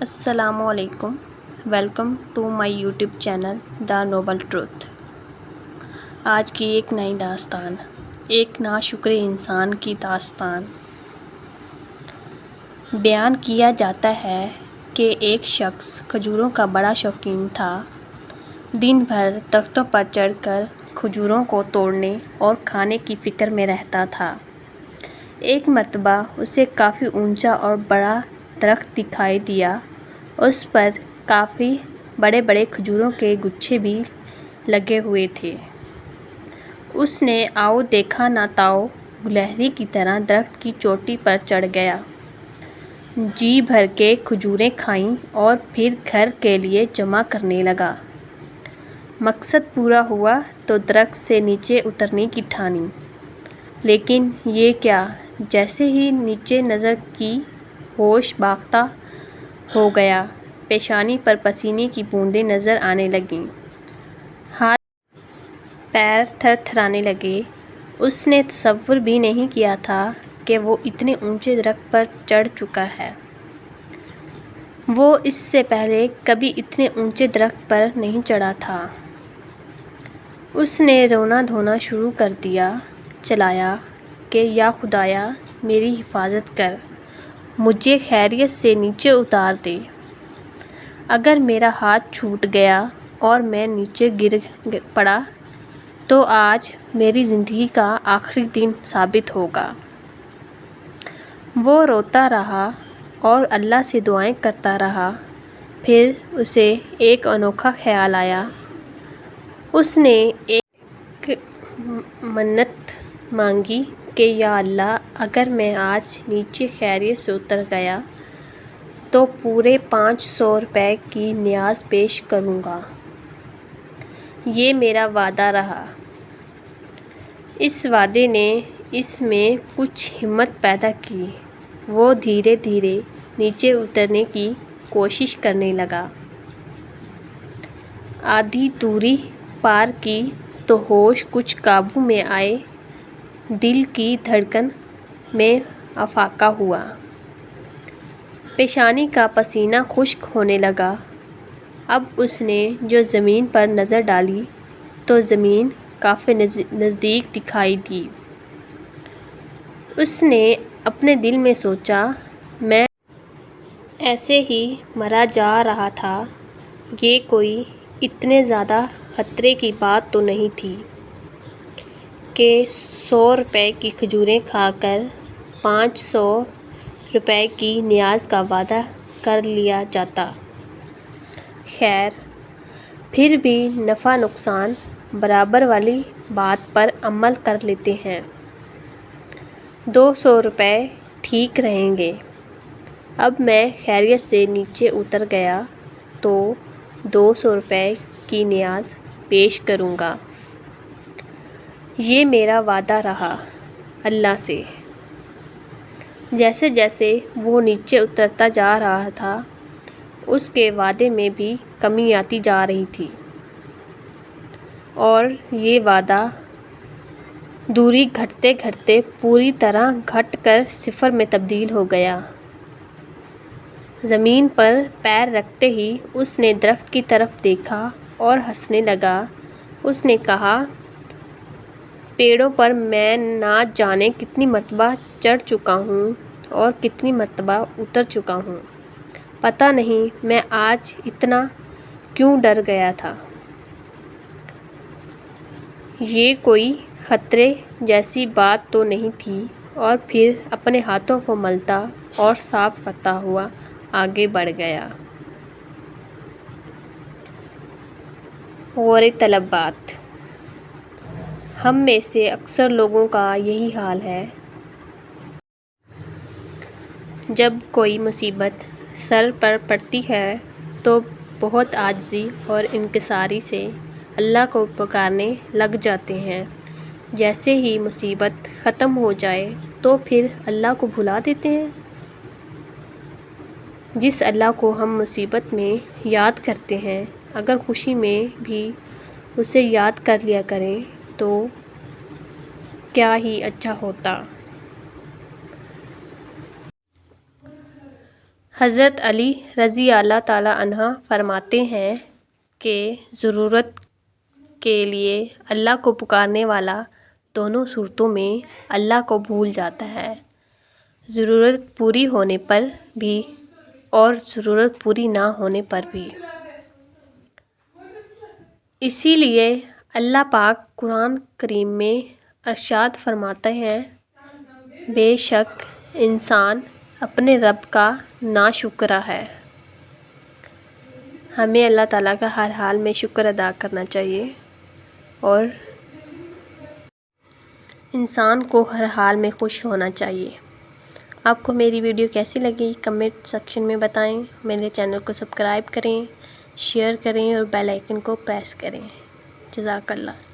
السلام علیکم. Welcome to my YouTube channel the noble truth. آج کی ایک نئی داستان، ایک ناشکر انسان کی داستان. بیان کیا جاتا ہے کہ ایک شخص کھجوروں کا بڑا شوقین تھا. دن بھر درختوں پر چڑھ کر کھجوروں کو توڑنے اور کھانے کی فکر میں رہتا تھا. ایک مرتبہ اسے کافی اونچا اور بڑا درخت دکھائی دیا. اس پر کافی بڑے بڑے کھجوروں کے گچھے بھی لگے ہوئے تھے. اس نے آؤ دیکھا نہ تاؤ گلہری کی طرح درخت کی چوٹی پر چڑھ گیا. جی بھر کے کھجوریں کھائیں اور پھر گھر کے لیے جمع کرنے لگا. مقصد پورا ہوا تو درخت سے نیچے اترنے کی ٹھانی. لیکن یہ کیا، جیسے ہی نیچے نظر کی ہوش باختہ ہو گیا. پیشانی پر پسینے کی بوندیں نظر آنے لگیں. ہاتھ پیر تھر تھرانے لگے. اس نے تصور بھی نہیں کیا تھا کہ وہ اتنے اونچے درخت پر چڑھ چکا ہے. وہ اس سے پہلے کبھی اتنے اونچے درخت پر نہیں چڑھا تھا. اس نے رونا دھونا شروع کر دیا. چلایا کہ یا خدایا میری حفاظت کر، مجھے خیریت سے نیچے اتار دے. اگر میرا ہاتھ چھوٹ گیا اور میں نیچے گر پڑا تو آج میری زندگی کا آخری دن ثابت ہوگا. وہ روتا رہا اور اللہ سے دعائیں کرتا رہا. پھر اسے ایک انوکھا خیال آیا. اس نے ایک منت مانگی کہ یا اللہ، اگر میں آج نیچے خیریت سے اتر گیا تو پورے 500 روپے کی نیاز پیش کروں گا. یہ میرا وعدہ رہا. اس وعدے نے اس میں کچھ ہمت پیدا کی. وہ دھیرے دھیرے نیچے اترنے کی کوشش کرنے لگا. آدھی دوری پار کی تو ہوش کچھ قابو میں آئے. دل کی دھڑکن میں افاقہ ہوا. پیشانی کا پسینہ خشک ہونے لگا. اب اس نے جو زمین پر نظر ڈالی تو زمین کافی نزدیک دکھائی دی. اس نے اپنے دل میں سوچا، میں ایسے ہی مرا جا رہا تھا. یہ کوئی اتنے زیادہ خطرے کی بات تو نہیں تھی کہ 100 روپے کی کھجوریں کھا کر 500 روپے کی نیاز کا وعدہ کر لیا جاتا. خیر، پھر بھی نفع نقصان برابر والی بات پر عمل کر لیتے ہیں. 200 روپے ٹھیک رہیں گے. اب میں خیریت سے نیچے اتر گیا تو 200 روپے کی نیاز پیش کروں گا. یہ میرا وعدہ رہا اللہ سے. جیسے جیسے وہ نیچے اترتا جا رہا تھا اس کے وعدے میں بھی کمی آتی جا رہی تھی اور یہ وعدہ دوری گھٹتے گھٹتے پوری طرح گھٹ کر صفر میں تبدیل ہو گیا. زمین پر پیر رکھتے ہی اس نے درخت کی طرف دیکھا اور ہنسنے لگا. اس نے کہا، پیڑوں پر میں نہ جانے کتنی مرتبہ چڑھ چکا ہوں اور کتنی مرتبہ اتر چکا ہوں. پتہ نہیں میں آج اتنا کیوں ڈر گیا تھا. یہ کوئی خطرے جیسی بات تو نہیں تھی. اور پھر اپنے ہاتھوں کو ملتا اور صاف کرتا ہوا آگے بڑھ گیا. غور طلب بات. ہم میں سے اکثر لوگوں کا یہی حال ہے. جب کوئی مصیبت سر پر پڑتی ہے تو بہت عاجزی اور انکساری سے اللہ کو پکارنے لگ جاتے ہیں. جیسے ہی مصیبت ختم ہو جائے تو پھر اللہ کو بھلا دیتے ہیں. جس اللہ کو ہم مصیبت میں یاد کرتے ہیں، اگر خوشی میں بھی اسے یاد کر لیا کریں تو کیا ہی اچھا ہوتا. حضرت علی رضی اللہ تعالیٰ عنہ فرماتے ہیں کہ ضرورت کے لیے اللہ کو پکارنے والا دونوں صورتوں میں اللہ کو بھول جاتا ہے، ضرورت پوری ہونے پر بھی اور ضرورت پوری نہ ہونے پر بھی۔ اسی لیے اللہ پاک قرآن کریم میں ارشاد فرماتے ہیں، بے شک انسان اپنے رب کا ناشکرا ہے۔ ہمیں اللہ تعالیٰ کا ہر حال میں شکر ادا کرنا چاہیے اور انسان کو ہر حال میں خوش ہونا چاہیے۔ آپ کو میری ویڈیو کیسی لگی کمنٹ سیکشن میں بتائیں۔ میرے چینل کو سبسکرائب کریں، شیئر کریں اور بیل آئیکن کو پریس کریں۔ جزاک اللہ۔